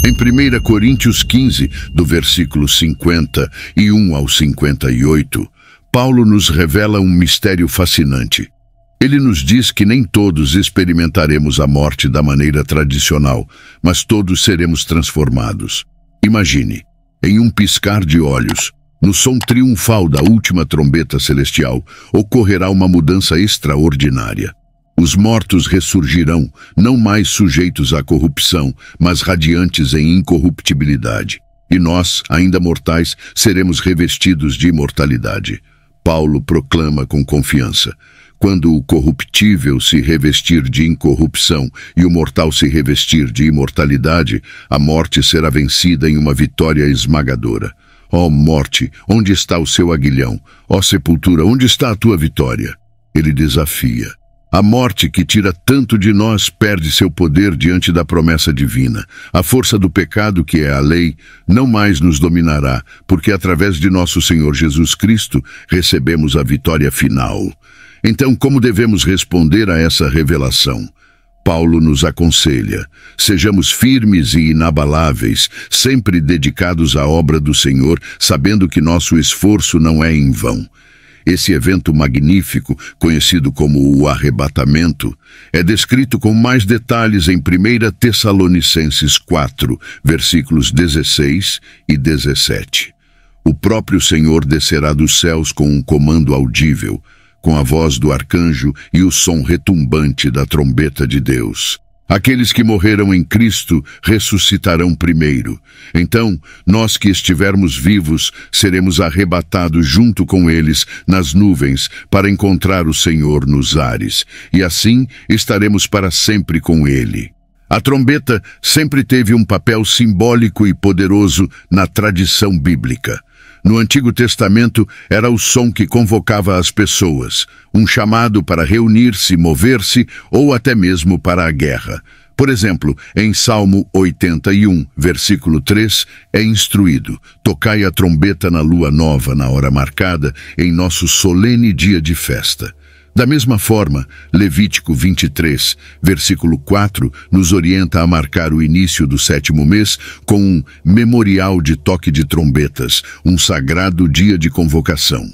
Em 1 Coríntios 15, do versículo 51 ao 58, Paulo nos revela um mistério fascinante. Ele nos diz que nem todos experimentaremos a morte da maneira tradicional, mas todos seremos transformados. Imagine, em um piscar de olhos, no som triunfal da última trombeta celestial, ocorrerá uma mudança extraordinária. Os mortos ressurgirão, não mais sujeitos à corrupção, mas radiantes em incorruptibilidade. E nós, ainda mortais, seremos revestidos de imortalidade. Paulo proclama com confiança: quando o corruptível se revestir de incorrupção e o mortal se revestir de imortalidade, a morte será vencida em uma vitória esmagadora. Ó morte, onde está o seu aguilhão? Ó sepultura, onde está a tua vitória? Ele desafia. A morte que tira tanto de nós perde seu poder diante da promessa divina. A força do pecado, que é a lei, não mais nos dominará, porque através de nosso Senhor Jesus Cristo recebemos a vitória final. Então, como devemos responder a essa revelação? Paulo nos aconselha: sejamos firmes e inabaláveis, sempre dedicados à obra do Senhor, sabendo que nosso esforço não é em vão. Esse evento magnífico, conhecido como o arrebatamento, é descrito com mais detalhes em 1 Tessalonicenses 4, versículos 16 e 17. O próprio Senhor descerá dos céus com um comando audível, com a voz do arcanjo e o som retumbante da trombeta de Deus. Aqueles que morreram em Cristo ressuscitarão primeiro. Então, nós que estivermos vivos, seremos arrebatados junto com eles nas nuvens para encontrar o Senhor nos ares, e assim estaremos para sempre com Ele. A trombeta sempre teve um papel simbólico e poderoso na tradição bíblica. No Antigo Testamento, era o som que convocava as pessoas, um chamado para reunir-se, mover-se ou até mesmo para a guerra. Por exemplo, em Salmo 81, versículo 3, é instruído: tocai a trombeta na lua nova, na hora marcada, em nosso solene dia de festa. Da mesma forma, Levítico 23, versículo 4, nos orienta a marcar o início do 7º mês com um memorial de toque de trombetas, um sagrado dia de convocação.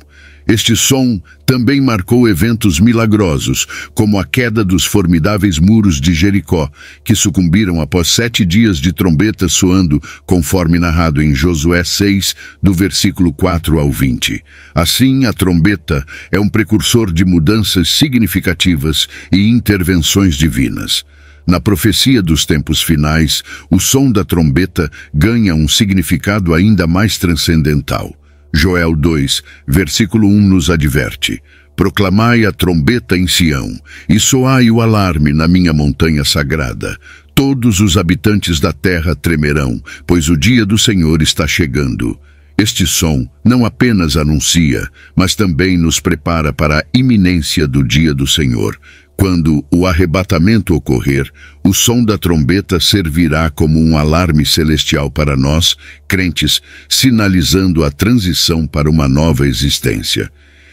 Este som também marcou eventos milagrosos, como a queda dos formidáveis muros de Jericó, que sucumbiram após 7 dias de trombetas soando, conforme narrado em Josué 6, do versículo 4 ao 20. Assim, a trombeta é um precursor de mudanças significativas e intervenções divinas. Na profecia dos tempos finais, o som da trombeta ganha um significado ainda mais transcendental. Joel 2, versículo 1 nos adverte: proclamai a trombeta em Sião, e soai o alarme na minha montanha sagrada. Todos os habitantes da terra tremerão, pois o dia do Senhor está chegando. Este som não apenas anuncia, mas também nos prepara para a iminência do dia do Senhor. Quando o arrebatamento ocorrer, o som da trombeta servirá como um alarme celestial para nós, crentes, sinalizando a transição para uma nova existência.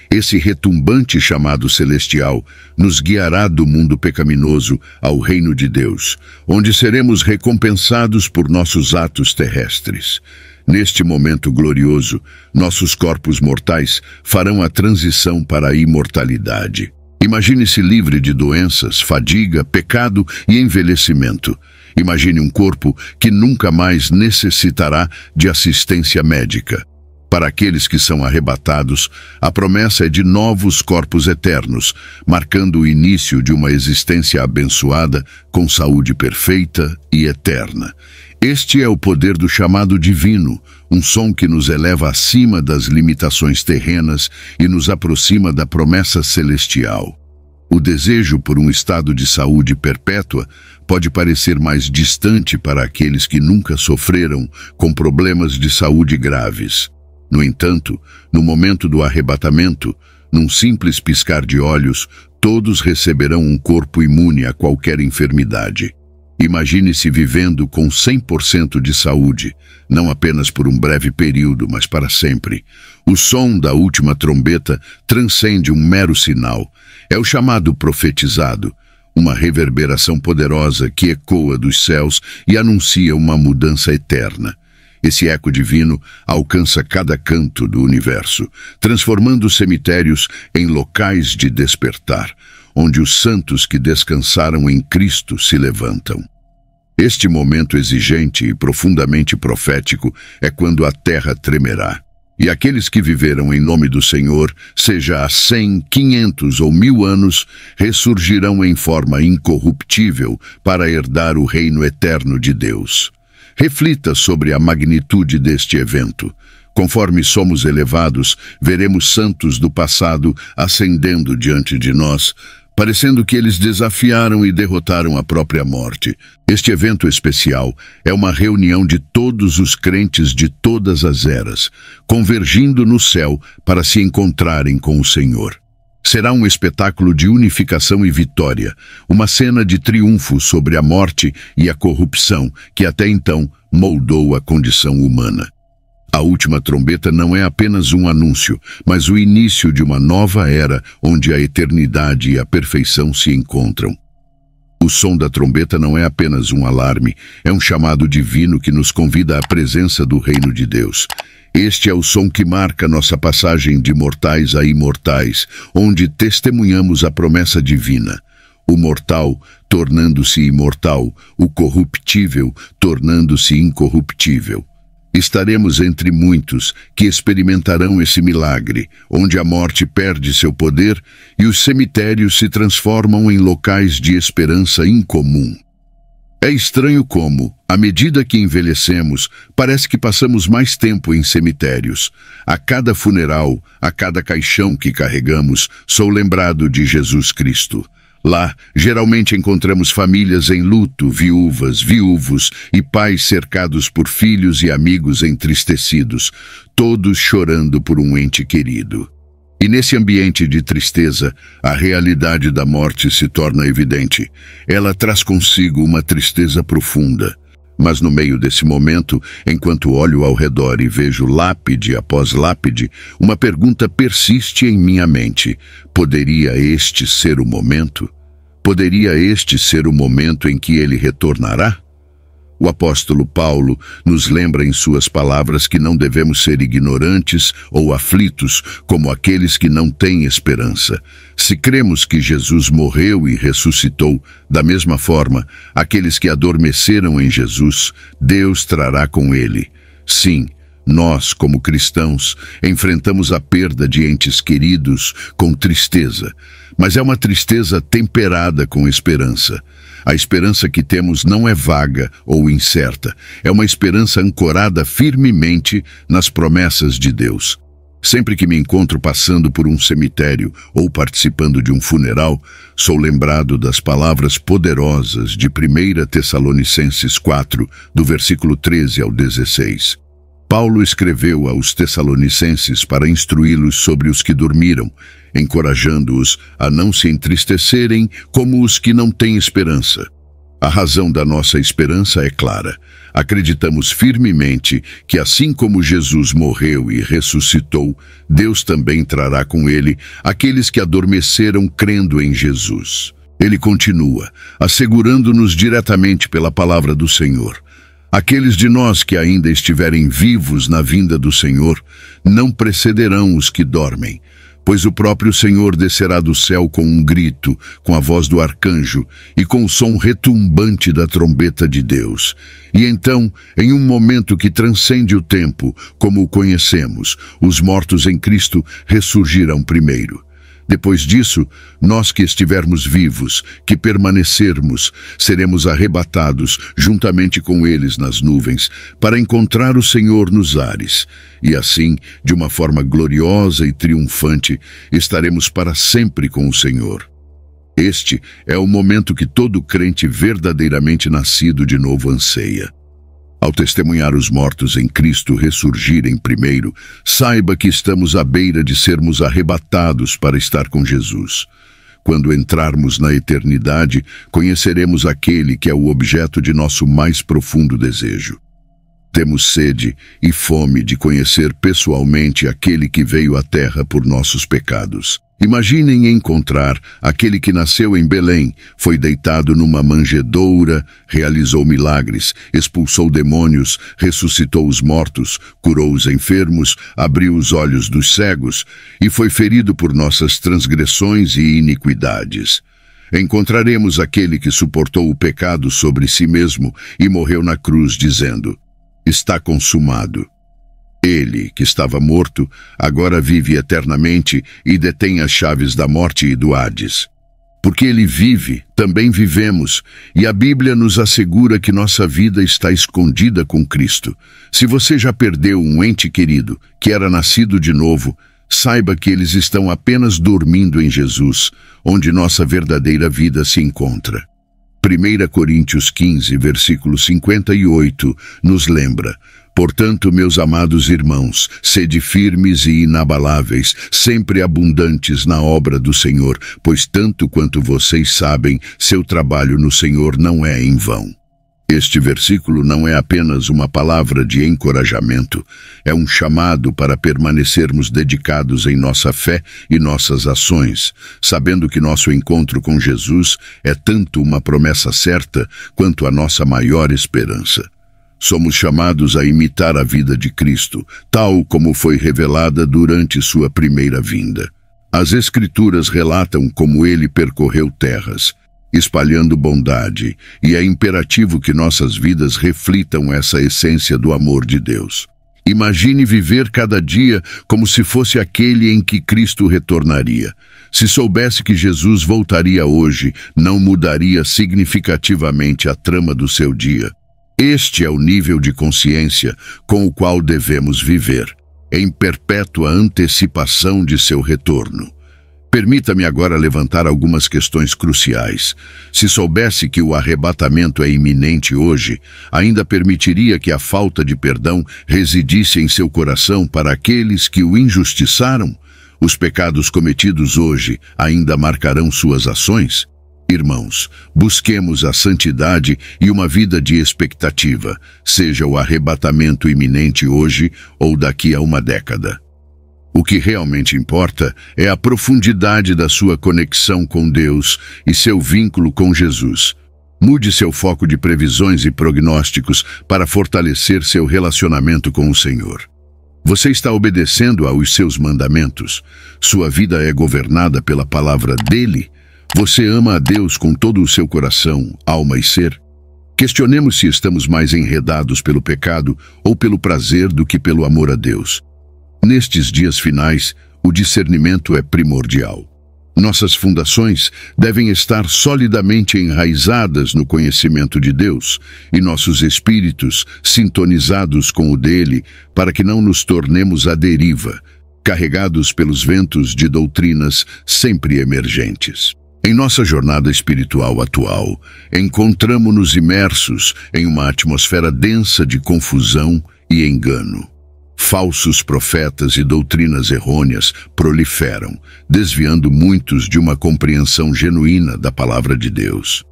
Esse retumbante chamado celestial nos guiará do mundo pecaminoso ao reino de Deus, onde seremos recompensados por nossos atos terrestres. Neste momento glorioso, nossos corpos mortais farão a transição para a imortalidade. Imagine-se livre de doenças, fadiga, pecado e envelhecimento. Imagine um corpo que nunca mais necessitará de assistência médica. Para aqueles que são arrebatados, a promessa é de novos corpos eternos, marcando o início de uma existência abençoada com saúde perfeita e eterna. Este é o poder do chamado divino, um som que nos eleva acima das limitações terrenas e nos aproxima da promessa celestial. O desejo por um estado de saúde perpétua pode parecer mais distante para aqueles que nunca sofreram com problemas de saúde graves. No entanto, no momento do arrebatamento, num simples piscar de olhos, todos receberão um corpo imune a qualquer enfermidade. Imagine-se vivendo com 100% de saúde, não apenas por um breve período, mas para sempre. O som da última trombeta transcende um mero sinal. É o chamado profetizado, uma reverberação poderosa que ecoa dos céus e anuncia uma mudança eterna. Esse eco divino alcança cada canto do universo, transformando os cemitérios em locais de despertar, onde os santos que descansaram em Cristo se levantam. Este momento exigente e profundamente profético é quando a terra tremerá. E aqueles que viveram em nome do Senhor, seja há 100, 500 ou 1000 anos, ressurgirão em forma incorruptível para herdar o reino eterno de Deus. Reflita sobre a magnitude deste evento. Conforme somos elevados, veremos santos do passado ascendendo diante de nós, parecendo que eles desafiaram e derrotaram a própria morte. Este evento especial é uma reunião de todos os crentes de todas as eras, convergindo no céu para se encontrarem com o Senhor. Será um espetáculo de unificação e vitória, uma cena de triunfo sobre a morte e a corrupção que até então moldou a condição humana. A última trombeta não é apenas um anúncio, mas o início de uma nova era onde a eternidade e a perfeição se encontram. O som da trombeta não é apenas um alarme, é um chamado divino que nos convida à presença do reino de Deus. Este é o som que marca nossa passagem de mortais a imortais, onde testemunhamos a promessa divina. O mortal tornando-se imortal, o corruptível tornando-se incorruptível. Estaremos entre muitos que experimentarão esse milagre, onde a morte perde seu poder e os cemitérios se transformam em locais de esperança incomum. É estranho como, à medida que envelhecemos, parece que passamos mais tempo em cemitérios. A cada funeral, a cada caixão que carregamos, sou lembrado de Jesus Cristo. Lá, geralmente encontramos famílias em luto, viúvas, viúvos e pais cercados por filhos e amigos entristecidos, todos chorando por um ente querido. E nesse ambiente de tristeza, a realidade da morte se torna evidente. Ela traz consigo uma tristeza profunda. Mas no meio desse momento, enquanto olho ao redor e vejo lápide após lápide, uma pergunta persiste em minha mente. Poderia este ser o momento? Poderia este ser o momento em que ele retornará? O apóstolo Paulo nos lembra em suas palavras que não devemos ser ignorantes ou aflitos como aqueles que não têm esperança. Se cremos que Jesus morreu e ressuscitou, da mesma forma, aqueles que adormeceram em Jesus, Deus trará com ele. Sim, nós, como cristãos, enfrentamos a perda de entes queridos com tristeza, mas é uma tristeza temperada com esperança. A esperança que temos não é vaga ou incerta, é uma esperança ancorada firmemente nas promessas de Deus. Sempre que me encontro passando por um cemitério ou participando de um funeral, sou lembrado das palavras poderosas de 1 Tessalonicenses 4, do versículo 13 ao 16. Paulo escreveu aos Tessalonicenses para instruí-los sobre os que dormiram, encorajando-os a não se entristecerem como os que não têm esperança. A razão da nossa esperança é clara. Acreditamos firmemente que assim como Jesus morreu e ressuscitou, Deus também trará com ele aqueles que adormeceram crendo em Jesus. Ele continua, assegurando-nos diretamente pela palavra do Senhor. Aqueles de nós que ainda estiverem vivos na vinda do Senhor não precederão os que dormem, pois o próprio Senhor descerá do céu com um grito, com a voz do arcanjo e com o som retumbante da trombeta de Deus. E então, em um momento que transcende o tempo, como o conhecemos, os mortos em Cristo ressurgirão primeiro. Depois disso, nós que estivermos vivos, que permanecermos, seremos arrebatados juntamente com eles nas nuvens, para encontrar o Senhor nos ares. E assim, de uma forma gloriosa e triunfante, estaremos para sempre com o Senhor. Este é o momento que todo crente verdadeiramente nascido de novo anseia. Ao testemunhar os mortos em Cristo ressurgirem primeiro, saiba que estamos à beira de sermos arrebatados para estar com Jesus. Quando entrarmos na eternidade, conheceremos aquele que é o objeto de nosso mais profundo desejo. Temos sede e fome de conhecer pessoalmente aquele que veio à terra por nossos pecados. Imaginem encontrar aquele que nasceu em Belém, foi deitado numa manjedoura, realizou milagres, expulsou demônios, ressuscitou os mortos, curou os enfermos, abriu os olhos dos cegos e foi ferido por nossas transgressões e iniquidades. Encontraremos aquele que suportou o pecado sobre si mesmo e morreu na cruz, dizendo: está consumado. Ele, que estava morto, agora vive eternamente e detém as chaves da morte e do Hades. Porque ele vive, também vivemos, e a Bíblia nos assegura que nossa vida está escondida com Cristo. Se você já perdeu um ente querido, que era nascido de novo, saiba que eles estão apenas dormindo em Jesus, onde nossa verdadeira vida se encontra. 1 Coríntios 15, versículo 58, nos lembra: portanto, meus amados irmãos, sede firmes e inabaláveis, sempre abundantes na obra do Senhor, pois tanto quanto vocês sabem, seu trabalho no Senhor não é em vão. Este versículo não é apenas uma palavra de encorajamento, é um chamado para permanecermos dedicados em nossa fé e nossas ações, sabendo que nosso encontro com Jesus é tanto uma promessa certa quanto a nossa maior esperança. Somos chamados a imitar a vida de Cristo, tal como foi revelada durante sua primeira vinda. As Escrituras relatam como ele percorreu terras, espalhando bondade, e é imperativo que nossas vidas reflitam essa essência do amor de Deus. Imagine viver cada dia como se fosse aquele em que Cristo retornaria. Se soubesse que Jesus voltaria hoje, não mudaria significativamente a trama do seu dia. Este é o nível de consciência com o qual devemos viver, em perpétua antecipação de seu retorno. Permita-me agora levantar algumas questões cruciais. Se soubesse que o arrebatamento é iminente hoje, ainda permitiria que a falta de perdão residisse em seu coração para aqueles que o injustiçaram? Os pecados cometidos hoje ainda marcarão suas ações? Irmãos, busquemos a santidade e uma vida de expectativa, seja o arrebatamento iminente hoje ou daqui a uma década. O que realmente importa é a profundidade da sua conexão com Deus e seu vínculo com Jesus. Mude seu foco de previsões e prognósticos para fortalecer seu relacionamento com o Senhor. Você está obedecendo aos seus mandamentos? Sua vida é governada pela palavra dele? Você ama a Deus com todo o seu coração, alma e ser? Questionemos se estamos mais enredados pelo pecado ou pelo prazer do que pelo amor a Deus. Nestes dias finais, o discernimento é primordial. Nossas fundações devem estar solidamente enraizadas no conhecimento de Deus e nossos espíritos sintonizados com o dele para que não nos tornemos à deriva, carregados pelos ventos de doutrinas sempre emergentes. Em nossa jornada espiritual atual, encontramo-nos imersos em uma atmosfera densa de confusão e engano. Falsos profetas e doutrinas errôneas proliferam, desviando muitos de uma compreensão genuína da palavra de Deus.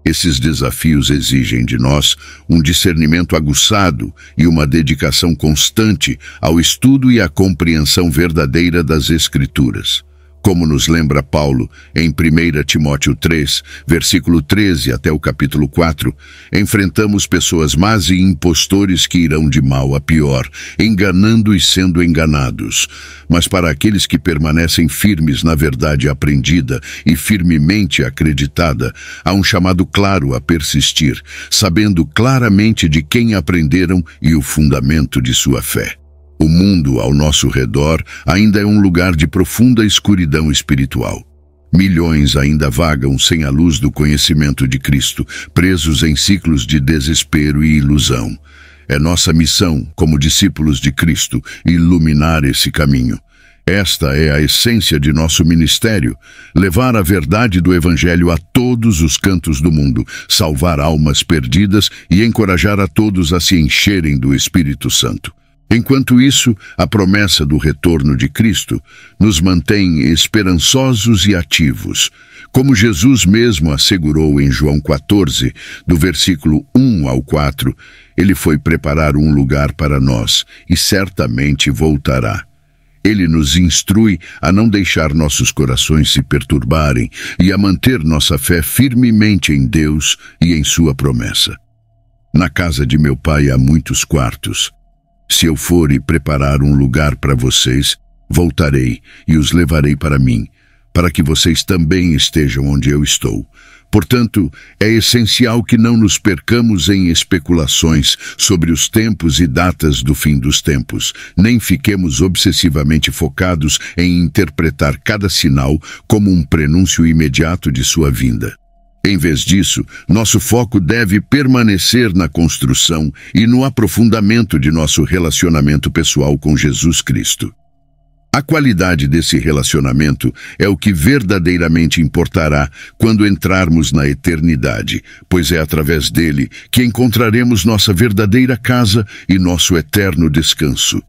Esses desafios exigem de nós um discernimento aguçado e uma dedicação constante ao estudo e à compreensão verdadeira das Escrituras. Como nos lembra Paulo em 1 Timóteo 3, versículo 13 até o capítulo 4, enfrentamos pessoas más e impostores que irão de mal a pior, enganando e sendo enganados. Mas para aqueles que permanecem firmes na verdade aprendida e firmemente acreditada, há um chamado claro a persistir, sabendo claramente de quem aprenderam e o fundamento de sua fé. O mundo ao nosso redor ainda é um lugar de profunda escuridão espiritual. Milhões ainda vagam sem a luz do conhecimento de Cristo, presos em ciclos de desespero e ilusão. É nossa missão, como discípulos de Cristo, iluminar esse caminho. Esta é a essência de nosso ministério, levar a verdade do Evangelho a todos os cantos do mundo, salvar almas perdidas e encorajar a todos a se encherem do Espírito Santo. Enquanto isso, a promessa do retorno de Cristo nos mantém esperançosos e ativos. Como Jesus mesmo assegurou em João 14, do versículo 1 ao 4, ele foi preparar um lugar para nós e certamente voltará. Ele nos instrui a não deixar nossos corações se perturbarem e a manter nossa fé firmemente em Deus e em sua promessa. Na casa de meu pai há muitos quartos. Se eu for e preparar um lugar para vocês, voltarei e os levarei para mim, para que vocês também estejam onde eu estou. Portanto, é essencial que não nos percamos em especulações sobre os tempos e datas do fim dos tempos, nem fiquemos obsessivamente focados em interpretar cada sinal como um prenúncio imediato de sua vinda. Em vez disso, nosso foco deve permanecer na construção e no aprofundamento de nosso relacionamento pessoal com Jesus Cristo. A qualidade desse relacionamento é o que verdadeiramente importará quando entrarmos na eternidade, pois é através dele que encontraremos nossa verdadeira casa e nosso eterno descanso.